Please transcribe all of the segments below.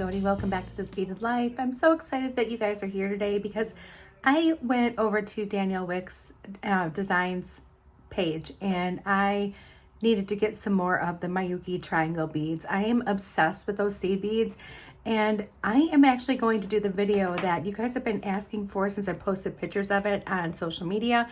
Jody. Welcome back to This Beaded Life. I'm so excited that you guys are here today because I went over to Danielle Wickes Designs page and I needed to get some more of the Miyuki Triangle beads. I am obsessed with those seed beads, and I am actually going to do the video that you guys have been asking for since I posted pictures of it on social media.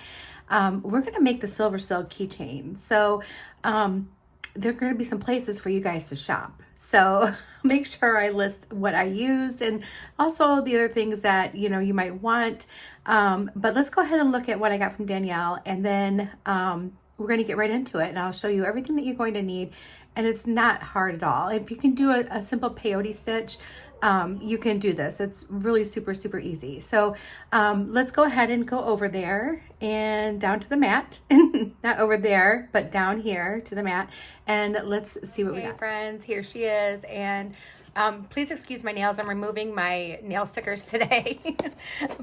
We're going to make the silver silk keychain. So there are going to be some places for you guys to shop. So make sure I list what I used and also the other things that you might want. But let's go ahead and look at what I got from Danielle, and then we're going to get right into it, and I'll show you everything that you're going to need. And it's not hard at all. If you can do a simple peyote stitch, you can do this. It's really super easy. So let's go ahead and go over there and down to the mat. Not over there, but down here to the mat. And let's see what we got. Friends, here she is. And please excuse my nails. I'm removing my nail stickers today,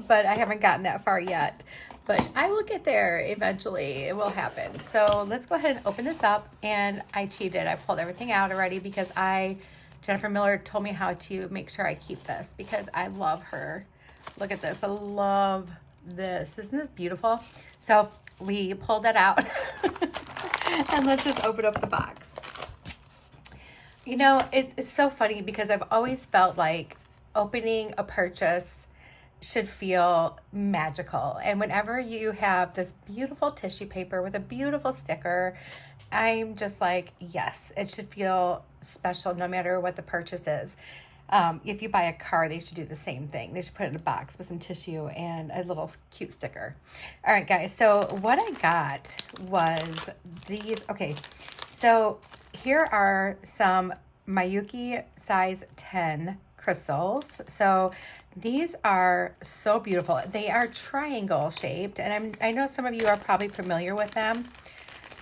but I haven't gotten that far yet. But I will get there eventually. It will happen. So let's go ahead and open this up. And I cheated. I pulled everything out already because Jennifer Miller told me how to make sure I keep this because I love her. Look at this. I love this. Isn't this beautiful? So we pulled that out. And let's just open up the box. You know, it's so funny because I've always felt like opening a purchase should feel magical. And whenever you have this beautiful tissue paper with a beautiful sticker, I'm just like, yes, it should feel special no matter what the purchase is. If you buy a car, they should do the same thing. They should put it in a box with some tissue and a little cute sticker. All right, guys. So what I got was these. Okay, so here are some Miyuki size 10 crystals. So these are so beautiful. They are triangle shaped, and I know some of you are probably familiar with them.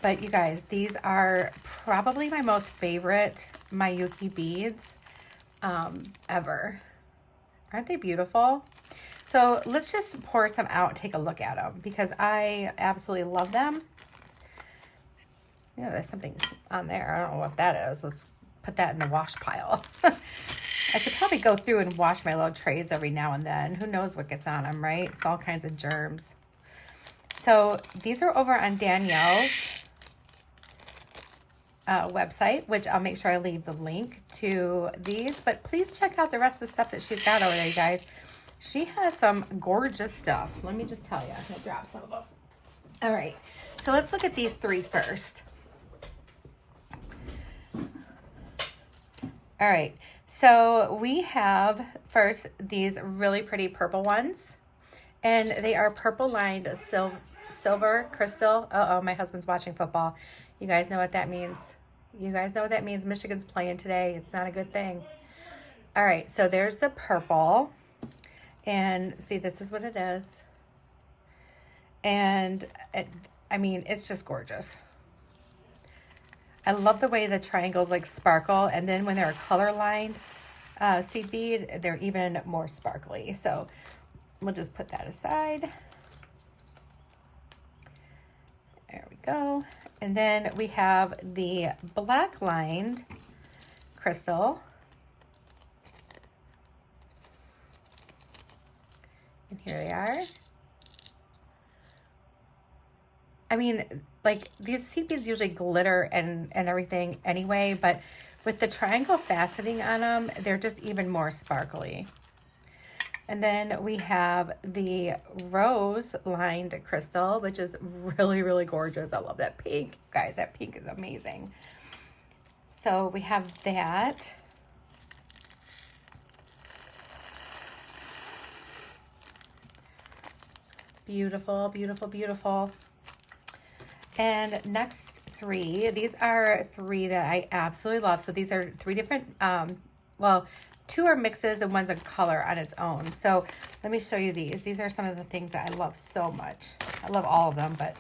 But you guys, these are probably my most favorite Miyuki beads ever. Aren't they beautiful? So let's just pour some out and take a look at them because I absolutely love them. You know, there's something on there. I don't know what that is. Let's put that in the wash pile. I could probably go through and wash my little trays every now and then. Who knows what gets on them, right? It's all kinds of germs. So these are over on Danielle's website, which I'll make sure I leave the link to these. But please check out the rest of the stuff that she's got over there, you guys. She has some gorgeous stuff. Let me just tell you. I'm going to drop some of them. All right. So let's look at these three first. All right. So we have first these really pretty purple ones. And they are purple lined silver crystal. Uh-oh, my husband's watching football. You guys know what that means. You guys know what that means. Michigan's playing today. It's not a good thing. All right, so there's the purple. And see, this is what it is. And I mean, it's just gorgeous. I love the way the triangles like sparkle. And then when they're color lined seed bead, they're even more sparkly. So we'll just put that aside. There we go. And then we have the black lined crystal. And here they are. I mean, like these seed beads usually glitter and everything anyway, but with the triangle faceting on them, they're just even more sparkly. And then we have the rose lined crystal, which is really gorgeous. I love that pink. Guys, that pink is amazing. So we have that. Beautiful, beautiful, beautiful. And next three, these are three that I absolutely love. So these are three different, well, two are mixes and one's a color on its own. So let me show you these. These are some of the things that I love so much. I love all of them, but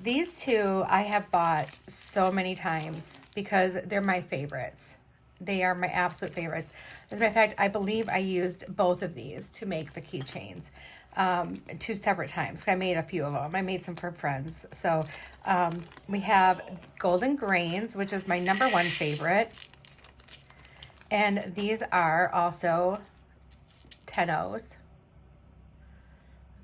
these two I have bought so many times because they're my favorites. They are my absolute favorites. As a matter of fact, I believe I used both of these to make the keychains 2 separate times. I made a few of them. I made some for friends. So we have Golden Grains, which is my #1 favorite. And these are also 10-0s.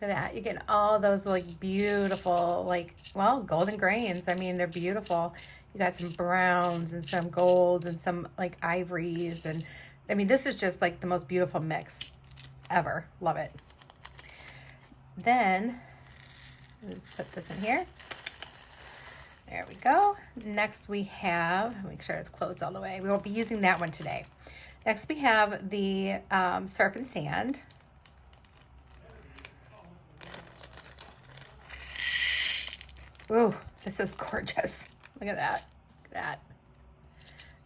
Look at that. You get all those like beautiful, like, well, golden grains. I mean, they're beautiful. You got some browns and some golds and some like ivories. And I mean, this is just like the most beautiful mix ever. Love it. Then let's put this in here. There we go. Next we have, make sure it's closed all the way. We won't be using that one today. Next we have the surf and sand. Ooh, this is gorgeous. Look at that. Look at that.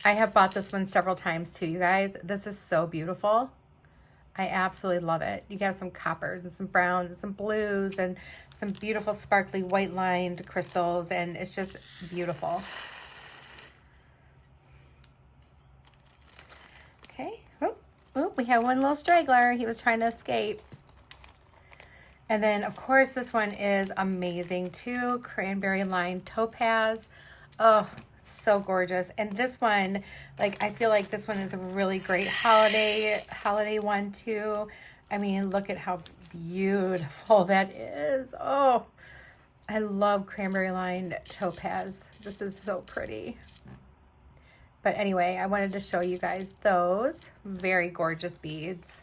I have bought this one several times too, you guys. This is so beautiful. I absolutely love it. You got some coppers and some browns and some blues and some beautiful sparkly white lined crystals, and it's just beautiful. Okay. Oop, we have one little straggler. He was trying to escape. And then, of course, this one is amazing too. Cranberry Line Topaz. Oh, so gorgeous. And this one, like, I feel like this one is a really great holiday one too. I mean, look at how beautiful that is. Oh, I love Cranberry Line Topaz. This is so pretty. But anyway, I wanted to show you guys those very gorgeous beads.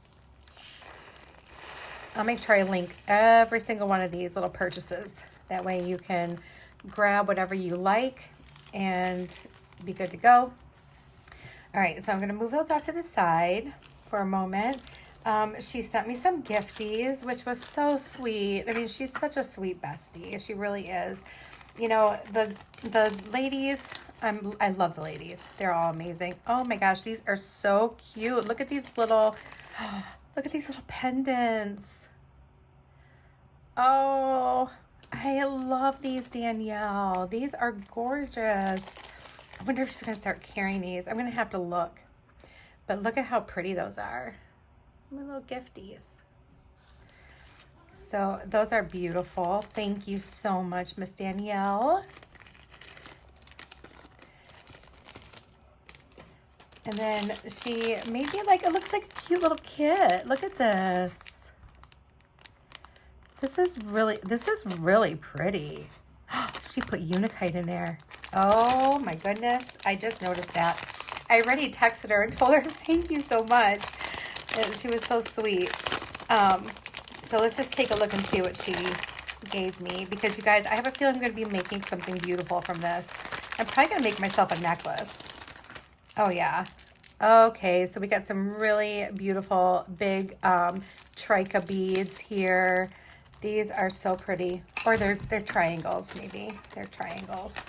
I'll make sure I link every single one of these little purchases. That way you can grab whatever you like and be good to go. All right, so I'm gonna move those off to the side for a moment. She sent me some gifties, which was so sweet. I mean, she's such a sweet bestie. She really is. You know, the ladies, I love the ladies. They're all amazing. Oh my gosh, these are so cute. Look at these little, look at these little pendants. Oh, I love these, Danielle. These are gorgeous. I wonder if she's going to start carrying these. I'm going to have to look. But look at how pretty those are. My little gifties. So those are beautiful. Thank you so much, Miss Danielle. And then she made me like, it looks like a cute little kit. Look at this. This is really pretty. She put Unikite in there. Oh my goodness. I just noticed that. I already texted her and told her thank you so much. She was so sweet. So let's just take a look and see what she gave me, because you guys, I have a feeling I'm going to be making something beautiful from this. I'm probably going to make myself a necklace. Oh yeah. Okay, so we got some really beautiful big trica beads here. These are so pretty. Or they're triangles, maybe. They're triangles.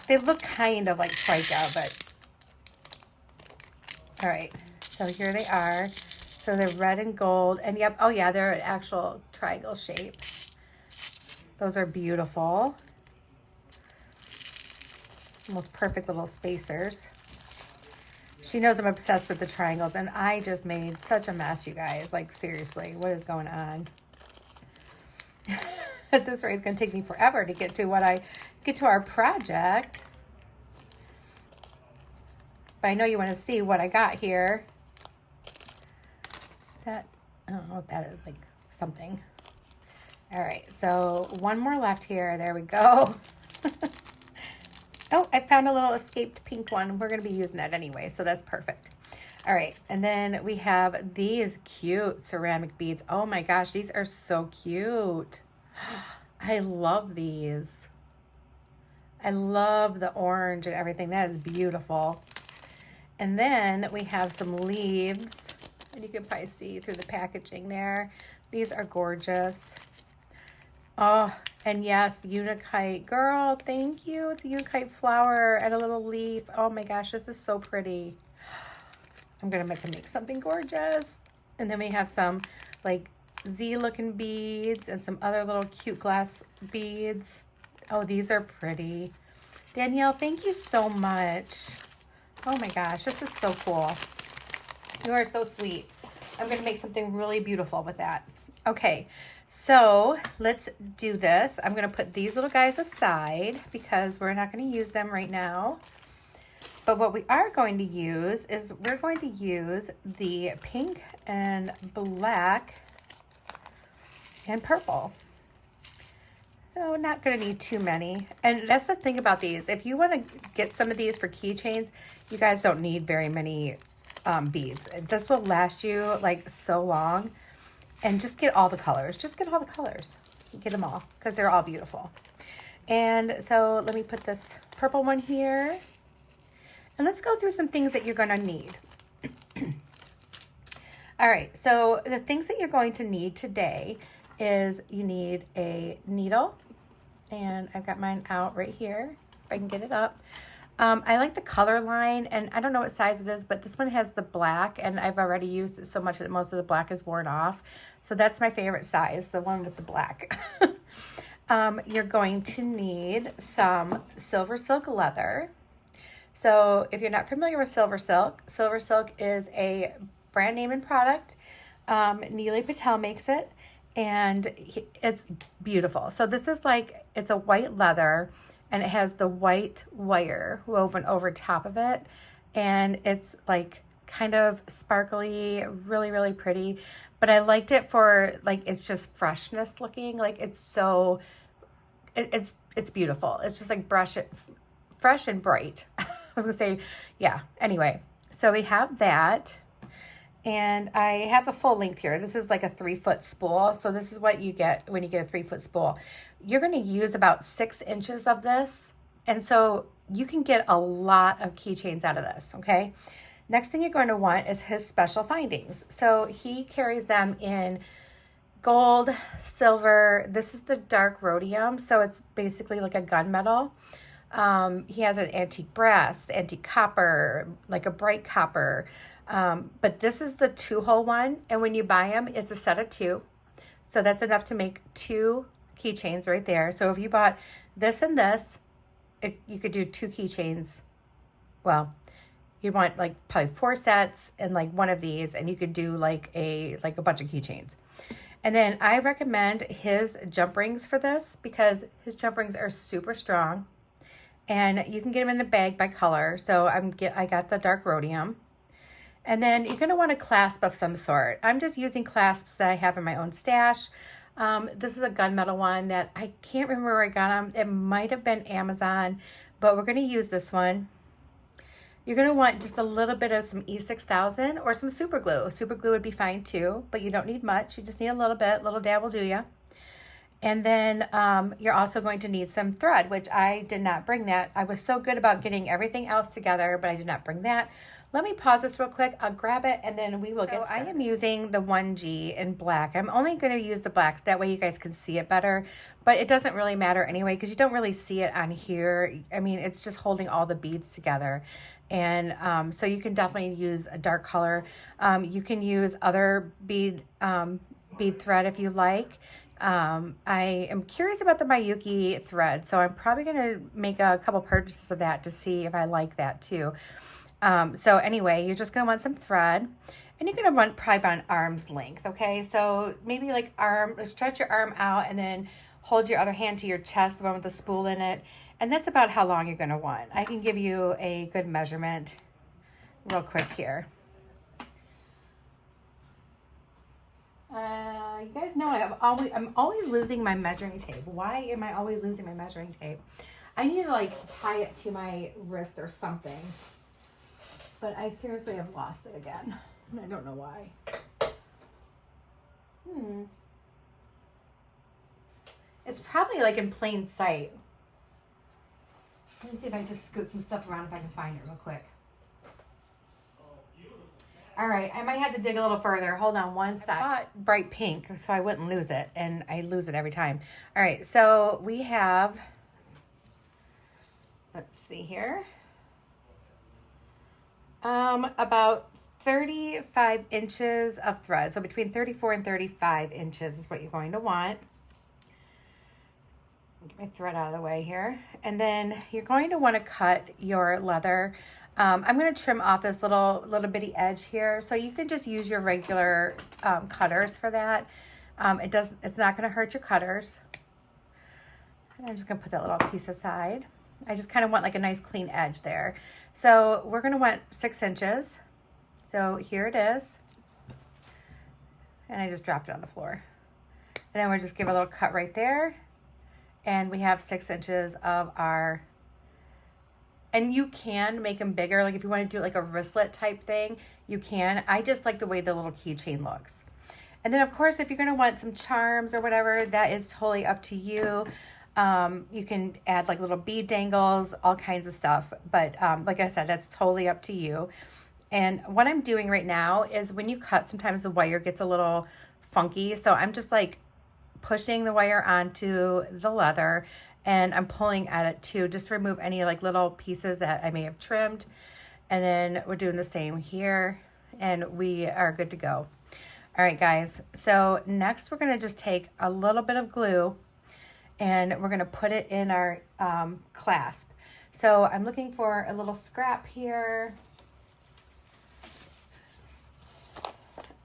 They look kind of like trica, but... All right, so here they are. So they're red and gold. And yep, oh yeah, they're an actual triangle shape. Those are beautiful. Almost perfect little spacers. She knows I'm obsessed with the triangles, and I just made such a mess, you guys. Like, seriously, what is going on? At this rate, it's going to take me forever to get to our project. But I know you want to see what I got here. That, I don't know what that is, like something. All right, so one more left here. There we go. Oh, I found a little escaped pink one. We're going to be using that anyway, so that's perfect. All right, and then we have these cute ceramic beads. Oh my gosh, these are so cute. I love these. I love the orange and everything. That is beautiful. And then we have some leaves, and you can probably see through the packaging there. These are gorgeous. Oh, and yes, Unikite. Girl, thank you. It's a Unikite flower and a little leaf. Oh my gosh, this is so pretty. I'm going to have to make something gorgeous. And then we have some like Z-looking beads and some other little cute glass beads. Oh, these are pretty. Danielle, thank you so much. Oh my gosh, this is so cool. You are so sweet. I'm going to make something really beautiful with that. Okay, so let's do this. I'm going to put these little guys aside because we're not going to use them right now. But what we are going to use is we're going to use the pink and black and purple. So not going to need too many. And that's the thing about these. If you want to get some of these for keychains, you guys don't need very many beads. This will last you like so long. And just get all the colors. Just get all the colors. Get them all because they're all beautiful. And so let me put this purple one here. And let's go through some things that you're going to need. All right, so the things that you're going to need today is you need a needle. And I've got mine out right here, if I can get it up. I like the color line, and I don't know what size it is, but this one has the black, and I've already used it so much that most of the black is worn off. So that's my favorite size, the one with the black. You're going to need some silver silk leather. So if you're not familiar with silver silk is a brand name and product. Neely Patel makes it, and it's beautiful. So this is like, it's a white leather, and it has the white wire woven over top of it. And it's like kind of sparkly, really, really pretty. But I liked it for like, it's just freshness looking. Like it's so, it's beautiful. It's just like fresh and bright. I was gonna say, yeah. Anyway, so we have that. And I have a full length here. This is like a 3-foot spool. So this is what you get when you get a 3-foot spool. You're going to use about 6 inches of this. And so you can get a lot of keychains out of this, okay? Next thing you're going to want is his special findings. So he carries them in gold, silver. This is the dark rhodium. So it's basically like a gunmetal. He has an antique brass, antique copper, like a bright copper. But this is the 2-hole one. And when you buy them, it's a set of 2. So that's enough to make 2 keychains right there. So if you bought this and this, you could do 2 keychains. Well, you want like probably 4 sets and like one of these, and you could do like a bunch of keychains. And then I recommend his jump rings for this because his jump rings are super strong, and you can get them in a bag by color. So I got the dark rhodium. And then you're going to want a clasp of some sort. I'm just using clasps that I have in my own stash. This is a gunmetal one that I can't remember where I got them. It might have been Amazon, but we're going to use this one. You're going to want just a little bit of some E6000 or some super glue. Super glue would be fine too, but you don't need much. You just need a little bit. Little dab will do you. And then you're also going to need some thread, which I did not bring that. I was so good about getting everything else together, but I did not bring that. Let me pause this real quick. I'll grab it and then we will get started. I am using the 1G in black. I'm only going to use the black. That way you guys can see it better. But it doesn't really matter anyway because you don't really see it on here. I mean, it's just holding all the beads together. And so you can definitely use a dark color. You can use other bead thread if you like. I am curious about the Miyuki thread. So I'm probably going to make a couple purchases of that to see if I like that too. So anyway, you're just going to want some thread, and you're going to want probably about an arm's length. Okay. So maybe like stretch your arm out and then hold your other hand to your chest, the one with the spool in it. And that's about how long you're going to want. I can give you a good measurement real quick here. You guys know I'm always losing my measuring tape. Why am I always losing my measuring tape? I need to like tie it to my wrist or something. But I seriously have lost it again. And I don't know why. It's probably like in plain sight. Let me see if I just scoot some stuff around if I can find it real quick. All right, I might have to dig a little further. Hold on one sec. I bought bright pink so I wouldn't lose it, and I lose it every time. All right, so we have, let's see here. About 35 inches of thread. So between 34 and 35 inches is what you're going to want. Get my thread out of the way here. And then you're going to want to cut your leather. I'm going to trim off this little bitty edge here. So you can just use your regular cutters for that. It's not going to hurt your cutters. I'm just going to put that little piece aside. I just kind of want like a nice clean edge there. So we're going to want 6 inches. So here it is. And I just dropped it on the floor. And then we'll just give a little cut right there. And we have 6 inches of our, and you can make them bigger. Like if you want to do like a wristlet type thing, you can. I just like the way the little keychain looks. And then of course, if you're going to want some charms or whatever, that is totally up to you. You can add like little bead dangles, all kinds of stuff. But like I said, that's totally up to you. And what I'm doing right now is when you cut, sometimes the wire gets a little funky. So I'm just like pushing the wire onto the leather and I'm pulling at it too, just to remove any like little pieces that I may have trimmed. And then we're doing the same here and we are good to go. All right, guys. So next we're going to just take a little bit of glue and we're going to put it in our clasp. So I'm looking for a little scrap here.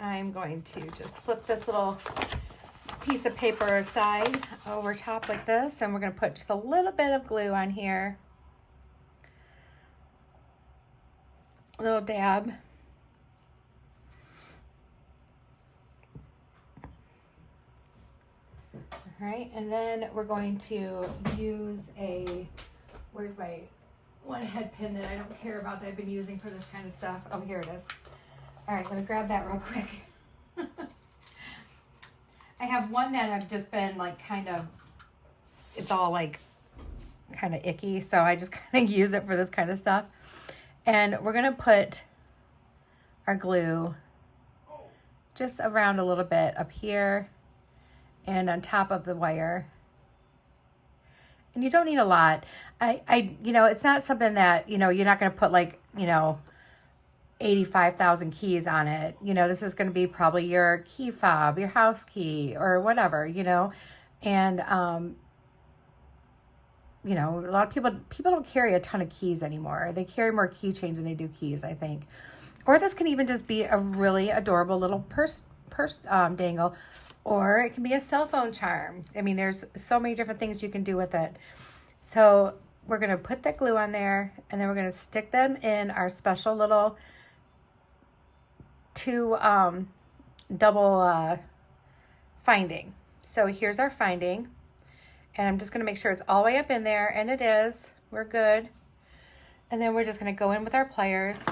I'm going to just flip this little piece of paper aside over top like this, and we're going to put just a little bit of glue on here. A little dab. All right, and then we're going to use a, where's my one head pin that I don't care about that I've been using for this kind of stuff? Oh, here it is. All right, I'm gonna grab that real quick. I have one that I've just been like kind of, it's all like kind of icky, so I just kind of use it for this kind of stuff. And we're gonna put our glue just around a little bit up here and on top of the wire. And you don't need a lot. You know, it's not something that, you know, you're not gonna put like, you know, 85,000 keys on it. You know, this is going to be probably your key fob, your house key or whatever, you know. And you know, a lot of people don't carry a ton of keys anymore. They carry more keychains than they do keys, I think. Or this can even just be a really adorable little purse dangle, or it can be a cell phone charm. I mean, there's so many different things you can do with it. So we're going to put that glue on there and then we're going to stick them in our special little double finding. So here's our finding, and I'm just going to make sure it's all the way up in there, and it is. We're good. And then we're just going to go in with our pliers,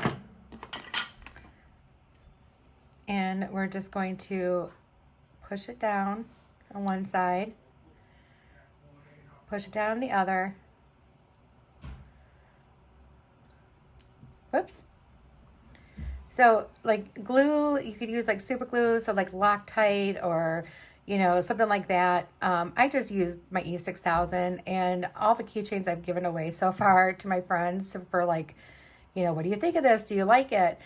and we're just going to push it down on one side, push it down on the other. Whoops. So like glue, you could use like super glue, so like Loctite or, you know, something like that. I just used my E6000 and all the keychains I've given away so far to my friends for like, you know, what do you think of this? Do you like it?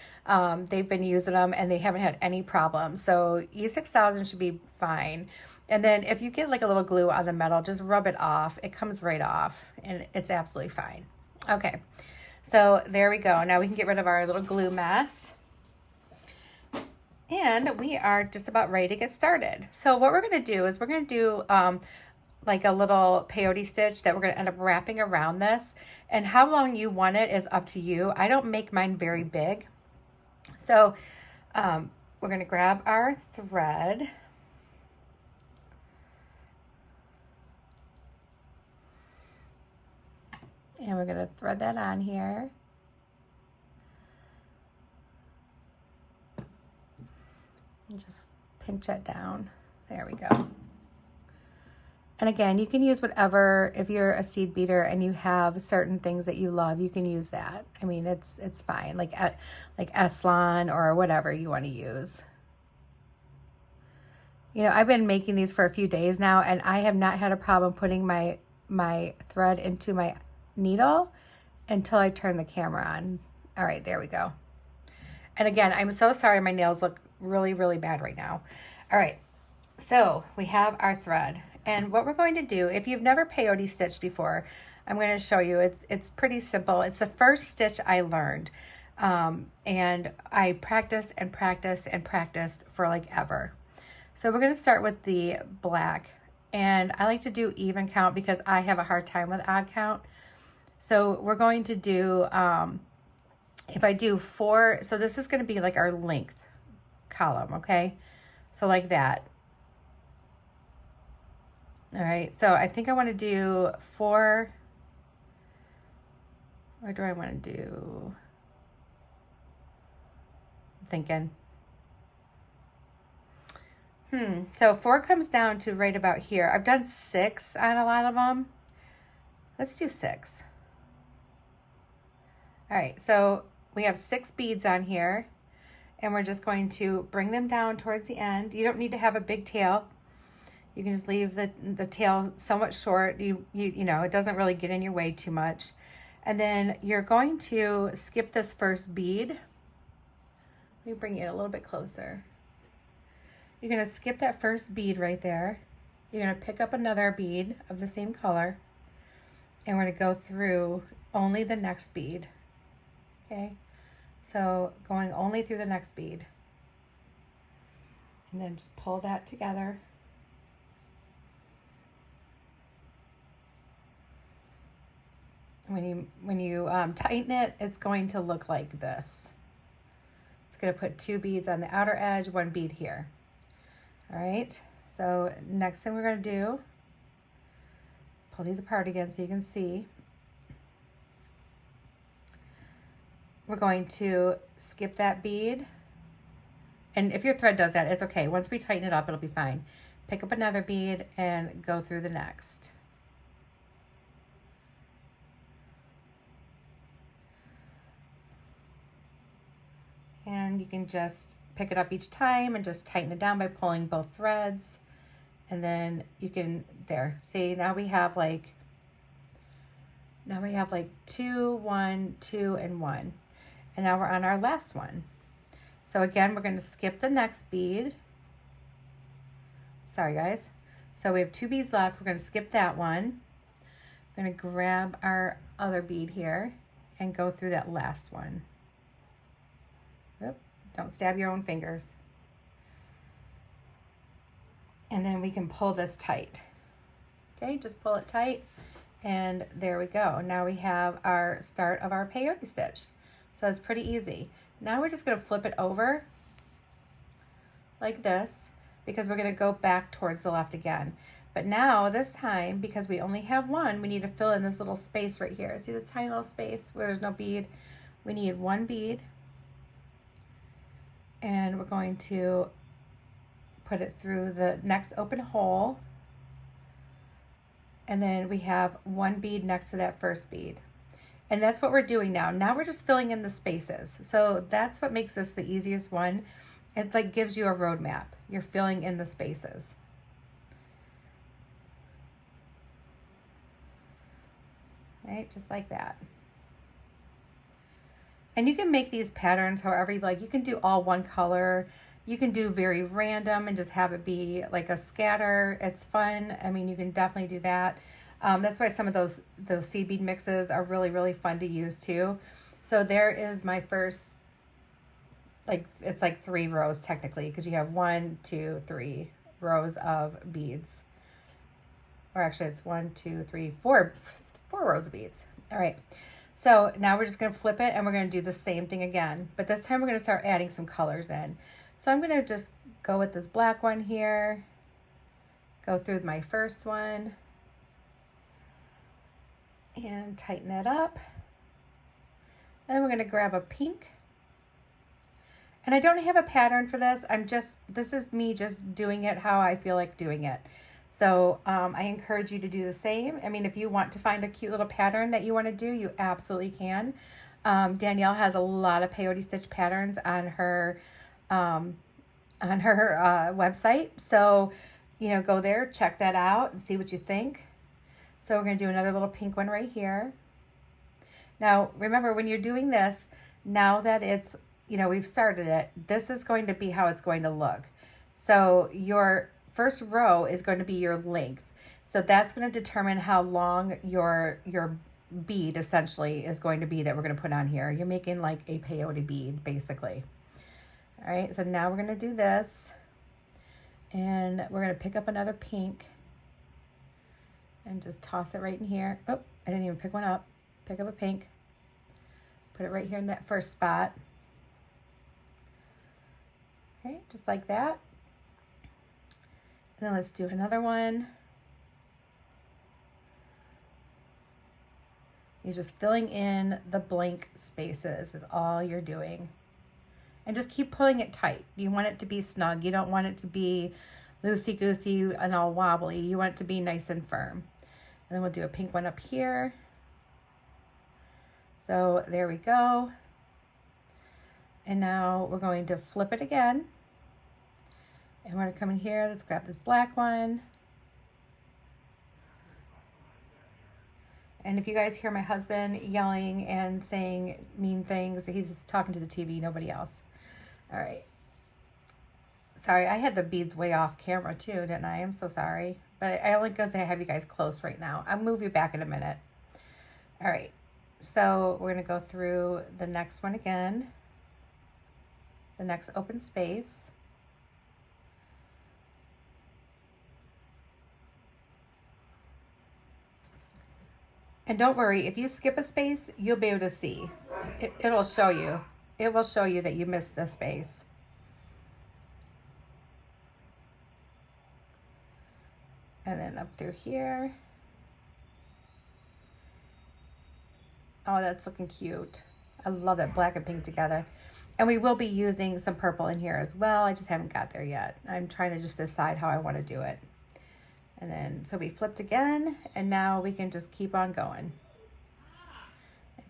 They've been using them and they haven't had any problems. So E6000 should be fine. And then if you get like a little glue on the metal, just rub it off. It comes right off and it's absolutely fine. Okay. So there we go. Now we can get rid of our little glue mess. And we are just about ready to get started. So what we're going to do is we're going to do like a little peyote stitch that we're going to end up wrapping around this. And how long you want it is up to you. I don't make mine very big. So we're going to grab our thread. And we're going to thread that on here. And just pinch it down. There we go. And again, you can use whatever, if you're a seed beater and you have certain things that you love, you can use that. I mean, it's fine. Like Eslon or whatever you want to use. You know, I've been making these for a few days now and I have not had a problem putting my thread into my needle until I turn the camera on. All right, there we go. And again, I'm so sorry my nails look really, really bad right now. All right, so we have our thread. And what we're going to do, if you've never peyote stitched before, I'm going to show you. It's pretty simple. It's the first stitch I learned. And I practiced and practiced and practiced for like ever. So we're going to start with the black. And I like to do even count because I have a hard time with odd count. So we're going to do, if I do 4, so this is going to be like our length column, okay? So like that. All right, so I think I want to do 4, or do I want to do, I'm thinking. So 4 comes down to right about here. I've done 6 on a lot of them. Let's do 6. All right, so we have 6 beads on here, and we're just going to bring them down towards the end. You don't need to have a big tail. You can just leave the tail somewhat short. You know, it doesn't really get in your way too much. And then you're going to skip this first bead. Let me bring it a little bit closer. You're going to skip that first bead right there. You're going to pick up another bead of the same color, and we're going to go through only the next bead. Okay, so going only through the next bead, and then just pull that together. When you tighten it, it's going to look like this. It's going to put 2 beads on the outer edge, 1 bead here. All right, so next thing we're going to do, pull these apart again so you can see. We're going to skip that bead. And if your thread does that, it's okay. Once we tighten it up, it'll be fine. Pick up another bead and go through the next. And you can just pick it up each time and just tighten it down by pulling both threads. And then you can, there, see, now we have like 2, 1, 2, and 1. And now we're on our last one. So again, we're going to skip the next bead. Sorry, guys. So we have 2 beads left. We're going to skip that one. We're going to grab our other bead here and go through that last one. Oop, don't stab your own fingers. And then we can pull this tight. Okay, just pull it tight. And there we go. Now we have our start of our peyote stitch. So it's pretty easy. Now we're just going to flip it over like this, because we're going to go back towards the left again. But now this time, because we only have 1, we need to fill in this little space right here. See this tiny little space where there's no bead? We need 1 bead. And we're going to put it through the next open hole. And then we have 1 bead next to that first bead. And that's what we're doing now. Now we're just filling in the spaces. So that's what makes this the easiest one. It like gives you a roadmap. You're filling in the spaces. Right, just like that. And you can make these patterns however you like. You can do all one color. You can do very random and just have it be like a scatter. It's fun. I mean, you can definitely do that. That's why some of those seed bead mixes are really, really fun to use too. So there is my first, like, it's like 3 rows technically, because you have 1, 2, 3 rows of beads. Or actually it's 1, 2, 3, 4 rows of beads. All right. So now we're just going to flip it and we're going to do the same thing again. But this time we're going to start adding some colors in. So I'm going to just go with this black one here. Go through my first one. And tighten that up. And then we're going to grab a pink. And I don't have a pattern for this. This is me just doing it how I feel like doing it. So I encourage you to do the same. I mean, if you want to find a cute little pattern that you want to do, you absolutely can. Danielle has a lot of peyote stitch patterns on her website. So, you know, go there, check that out and see what you think. So we're going to do another little pink one right here. Now, remember when you're doing this, now that it's, you know, we've started it, this is going to be how it's going to look. So your first row is going to be your length. So that's going to determine how long your bead essentially is going to be that we're going to put on here. You're making like a peyote bead basically. All right, so now we're going to do this. And we're going to pick up another pink and just toss it right in here. Oh, I didn't even pick one up. pick up a pink, put it right here in that first spot. Okay, just like that. And then let's do another one. You're just filling in the blank spaces is all you're doing. And just keep pulling it tight. You want it to be snug. You don't want it to be loosey-goosey and all wobbly. You want it to be nice and firm. And then we'll do a pink one up here. So there we go. And now we're going to flip it again. And we're going to come in here. Let's grab this black one. And if you guys hear my husband yelling and saying mean things, he's talking to the TV, nobody else. All right. Sorry, I had the beads way off camera too, didn't I? I'm so sorry. But I only because I have you guys close right now. I'll move you back in a minute. All right. So we're going to go through the next one again. The next open space. And don't worry, if you skip a space, you'll be able to see. It'll show you. It will show you that you missed the space. And then up through here. Oh, that's looking cute. I love that black and pink together. And we will be using some purple in here as well. I just haven't got there yet. I'm trying to just decide how I want to do it. And then, so we flipped again, and now we can just keep on going.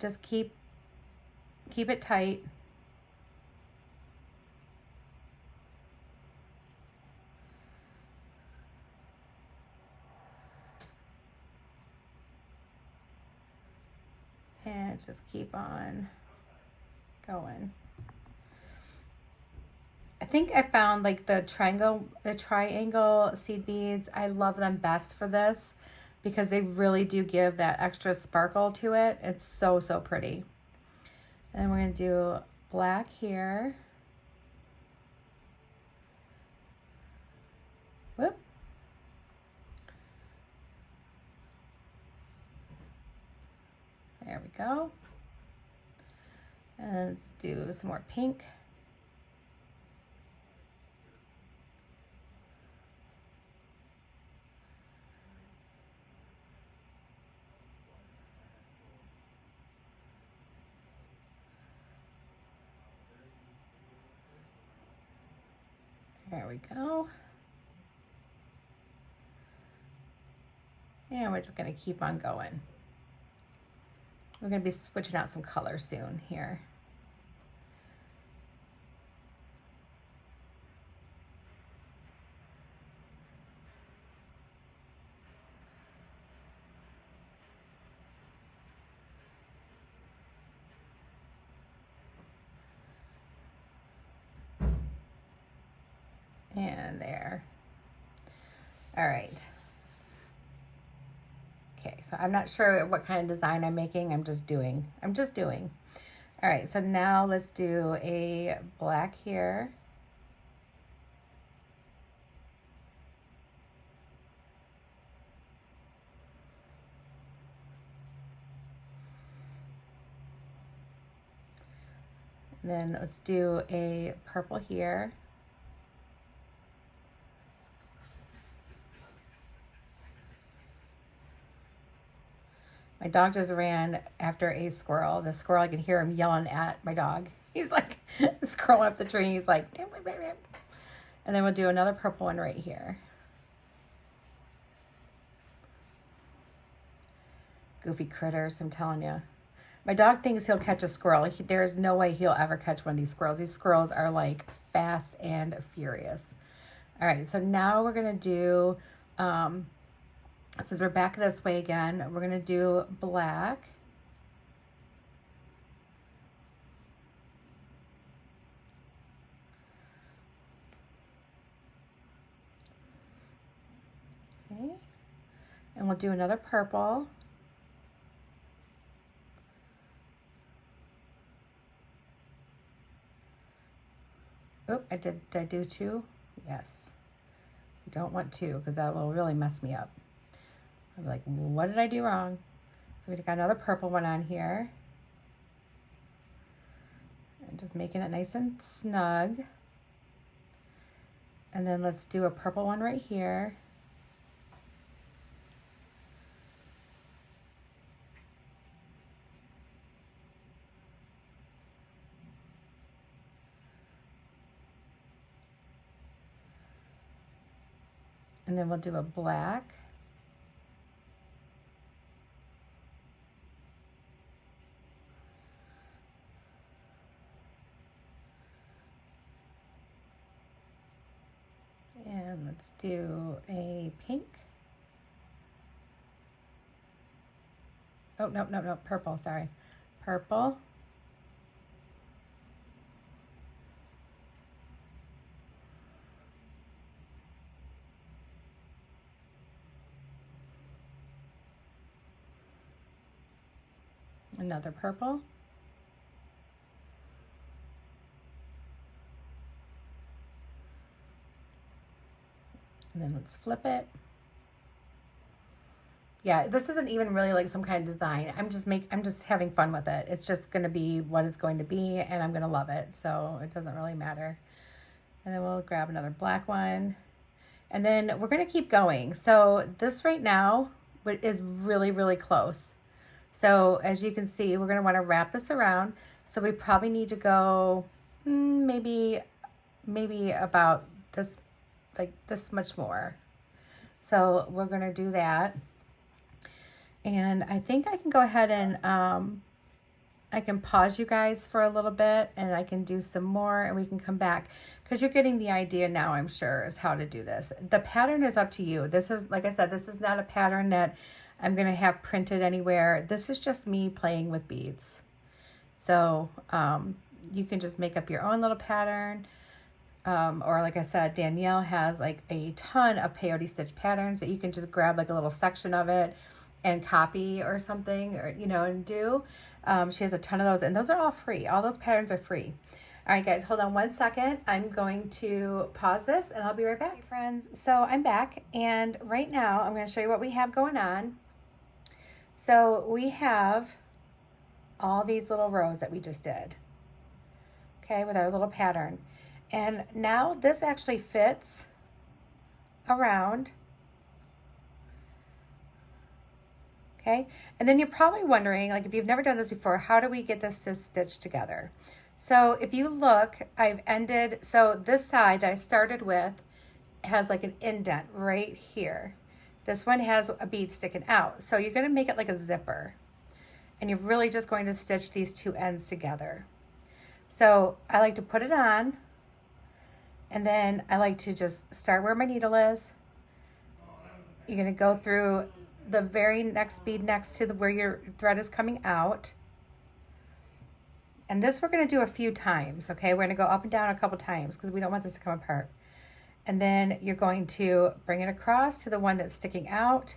Just keep it tight. And just keep on going. I think I found like the triangle seed beads. I love them best for this because they really do give that extra sparkle to it. It's so, so pretty. And then we're going to do black here. Whoop. There we go. And let's do some more pink. There we go. And we're just going to keep on going. We're going to be switching out some color soon here. And there. All right. Okay, so I'm not sure what kind of design I'm making. I'm just doing. All right, so now let's do a black here. And then let's do a purple here. My dog just ran after a squirrel. The squirrel, I can hear him yelling at my dog. He's like scrolling up the tree. He's like, and then we'll do another purple one right here. Goofy critters, I'm telling you. My dog thinks he'll catch a squirrel. There's no way he'll ever catch one of these squirrels. These squirrels are like fast and furious. All right, so now we're gonna do, since we're back this way again, we're going to do black. Okay. And we'll do another purple. Oh, did I do two? Yes. You don't want two because that will really mess me up. I'm like, what did I do wrong? So we got another purple one on here. And just making it nice and snug. And then let's do a purple one right here. And then we'll do a black. And let's do a pink. Oh, no, purple, sorry. Purple. Another purple. And then let's flip it. Yeah, this isn't even really like some kind of design. I'm just having fun with it. It's just going to be what it's going to be, and I'm going to love it. So it doesn't really matter. And then we'll grab another black one. And then we're going to keep going. So this right now is really, really close. So as you can see, we're going to want to wrap this around. So we probably need to go maybe about this, like this much more. So we're going to do that. And I think I can go ahead and I can pause you guys for a little bit, and I can do some more, and we can come back, because you're getting the idea now, I'm sure, is how to do this. The pattern is up to you. This is, like I said, this is not a pattern that I'm going to have printed anywhere. This is just me playing with beads. So you can just make up your own little pattern. Or like I said, Danielle has like a ton of peyote stitch patterns that you can just grab like a little section of it and copy or something, or, you know, and do. She has a ton of those, and those are all free. All those patterns are free. All right, guys, hold on one second. I'm going to pause this, and I'll be right back. Hey, friends, so I'm back, and right now I'm going to show you what we have going on. So we have all these little rows that we just did, okay, with our little pattern. And now this actually fits around. Okay, and then you're probably wondering, like, if you've never done this before, how do we get this to stitch together? So if you look, I've ended, so this side I started with has like an indent right here. This one has a bead sticking out. So you're going to make it like a zipper, and you're really just going to stitch these two ends together. So I like to put it on, and then I like to just start where my needle is. You're going to go through the very next bead next to where your thread is coming out. And this we're going to do a few times, okay? We're going to go up and down a couple times because we don't want this to come apart. And then you're going to bring it across to the one that's sticking out.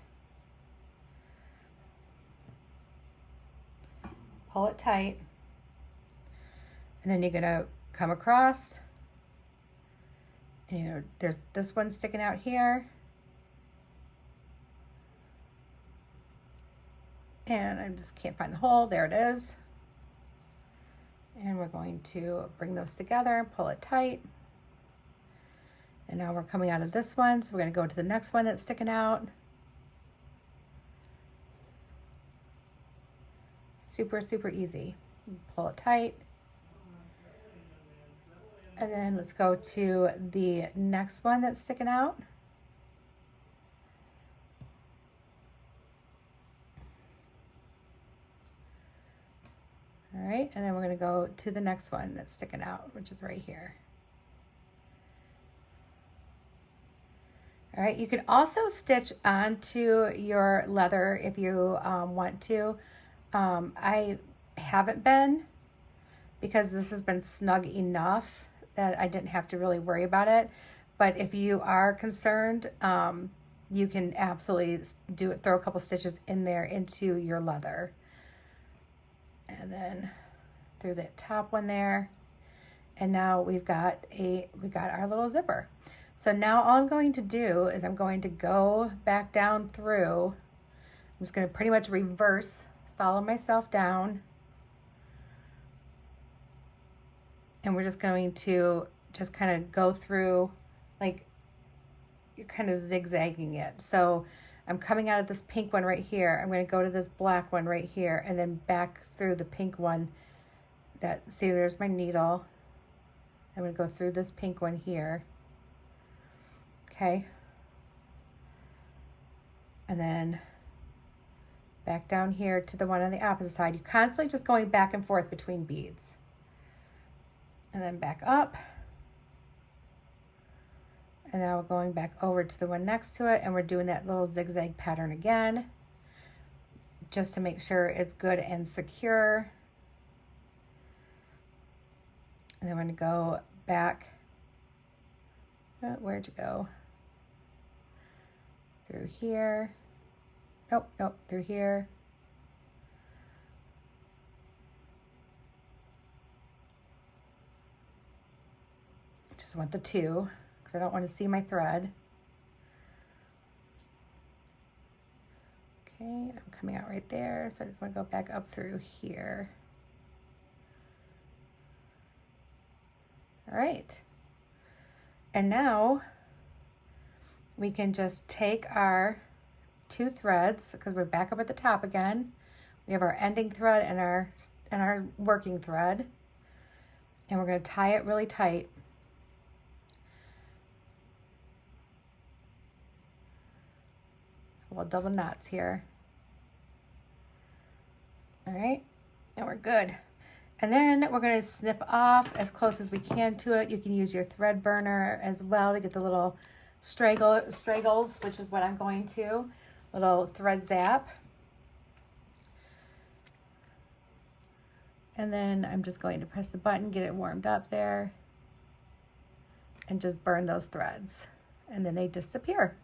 Pull it tight. And then you're going to come across. And, you know, there's this one sticking out here. And I just can't find the hole. There it is. And we're going to bring those together and pull it tight. And now we're coming out of this one, so we're going to go to the next one that's sticking out. Super, super easy. Pull it tight. And then let's go to the next one that's sticking out. All right, and then we're going to go to the next one that's sticking out, which is right here. All right, you can also stitch onto your leather if you want to. I haven't been, because this has been snug enough that I didn't have to really worry about it. But if you are concerned, you can absolutely do it, throw a couple stitches in there into your leather. And then through that top one there. And now we got our little zipper. So now all I'm going to do is I'm going to go back down through. I'm just going to pretty much reverse follow myself down. And we're just going to just kind of go through, like, you're kind of zigzagging it. So I'm coming out of this pink one right here. I'm going to go to this black one right here and then back through the pink one. See, there's my needle. I'm going to go through this pink one here. Okay. And then back down here to the one on the opposite side. You're constantly just going back and forth between beads. And then back up. And now we're going back over to the one next to it, and we're doing that little zigzag pattern again, just to make sure it's good and secure. And then we're going to go back. Where'd you go? Through here. Nope, through here. Just want the two, because I don't want to see my thread. Okay, I'm coming out right there, so I just want to go back up through here. All right. And now we can just take our two threads, because we're back up at the top again. We have our ending thread and our working thread, and we're going to tie it really tight. We'll double knots here. All right, and we're good. And then we're going to snip off as close as we can to it. You can use your thread burner as well to get the little straggles, which is what I'm going to. Little thread zap. And then I'm just going to press the button, get it warmed up there, and just burn those threads. And then they disappear.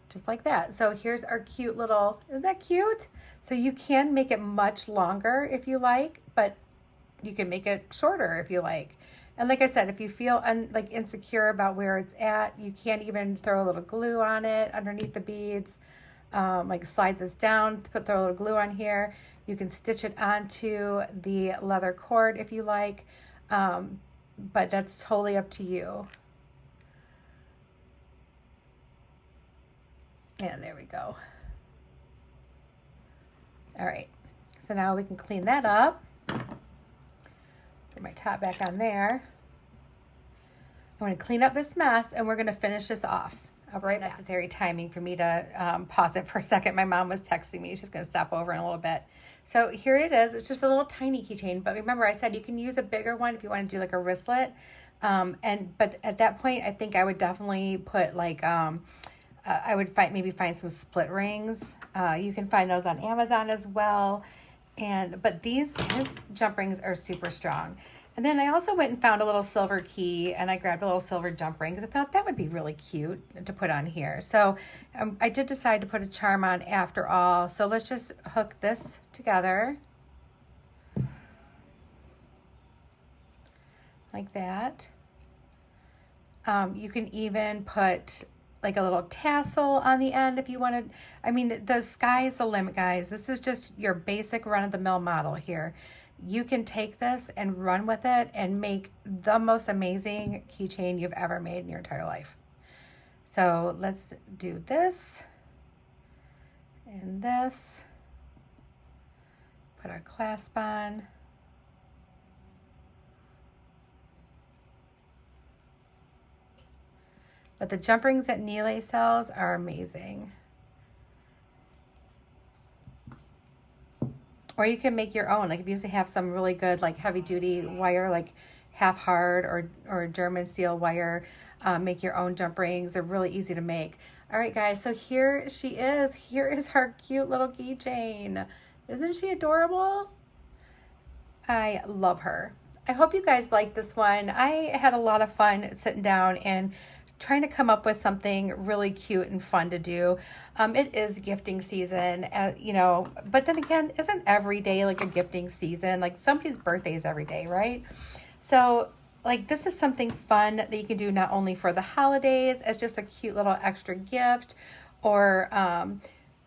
Just like that. So here's our cute little, isn't that cute? So you can make it much longer if you like, but you can make it shorter if you like. And like I said, if you feel like insecure about where it's at, you can even throw a little glue on it underneath the beads. Like slide this down, throw a little glue on here. You can stitch it onto the leather cord if you like, but that's totally up to you. And there we go. All right, so now we can clean that up. Put my top back on there. I'm going to clean up this mess, and we're going to finish this off. All right, necessary timing for me to pause it for a second. My mom was texting me. She's going to stop over in a little bit. So here it is. It's just a little tiny keychain, but remember I said you can use a bigger one if you want to do like a wristlet. But at that point, I think I would definitely put like I would maybe find some split rings. You can find those on Amazon as well. But his jump rings are super strong. And then I also went and found a little silver key, and I grabbed a little silver jump ring because I thought that would be really cute to put on here. So I did decide to put a charm on after all. So let's just hook this together like that. You can even put like a little tassel on the end if you wanted. I mean, the sky's the limit, guys. This is just your basic run-of-the-mill model here. You can take this and run with it and make the most amazing keychain you've ever made in your entire life. So let's do this and this. Put our clasp on. But the jump rings that Nile sells are amazing. Or you can make your own. Like if you have some really good like heavy duty wire, like half hard or German steel wire, make your own jump rings. They're really easy to make. All right, guys, so here she is. Here is her cute little keychain. Isn't she adorable? I love her. I hope you guys like this one. I had a lot of fun sitting down and trying to come up with something really cute and fun to do. It is gifting season, you know, but then again, isn't every day like a gifting season? Like somebody's birthday is every day, right? So like this is something fun that you can do not only for the holidays as just a cute little extra gift, or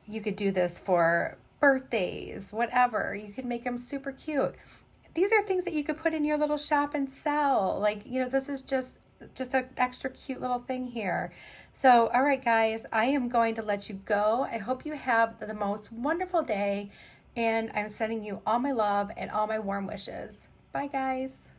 you could do this for birthdays, whatever. You can make them super cute. These are things that you could put in your little shop and sell. Like, you know, this is just an extra cute little thing here. So, all right, guys, I am going to let you go. I hope you have the most wonderful day, and I'm sending you all my love and all my warm wishes. Bye, guys.